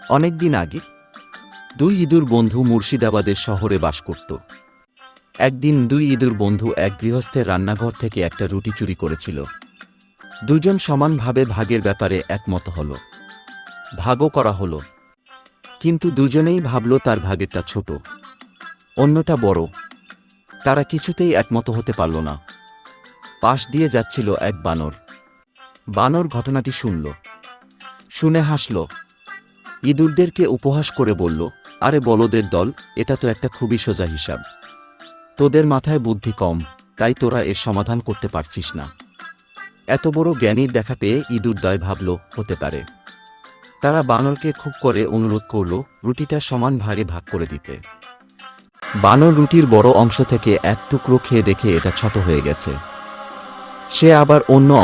অনেক দিন আগে দুই ইঁদুর বন্ধু মুর্শিদাবাদের শহরে বাস করত। একদিন দুই ইঁদুর বন্ধু এক গৃহস্থের রান্নাঘর থেকে একটা রুটি চুরি করেছিল। দুজন সমানভাবে ভাগের ব্যাপারে একমত হল। ভাগও করা হলো, কিন্তু দুজনেই ভাবল তার ভাগেরটা ছোট, অন্যটা বড়। তারা কিছুতেই একমত হতে পারল না। পাশ দিয়ে যাচ্ছিল এক বানর। বানর ঘটনাটি শুনে হাসল। ইঁদুরদেরকে উপহাস করে বলল, আরে বলদের দল, এটা তো একটা খুবই সোজা হিসাব। তোদের মাথায় বুদ্ধি কম, তাই তোরা এর সমাধান করতে পারছিস না। এত বড় জ্ঞানীর দেখা পেয়ে ইঁদুরদ্বয় ভাবল হতে পারে। তারা বানরকে খুব করে অনুরোধ করল রুটিটা সমান ভাগে ভাগ করে দিতে। বানর রুটির বড় অংশ থেকে এক টুকরো খেয়ে দেখে এটা ছোট হয়ে গেছে। সে আবার অন্য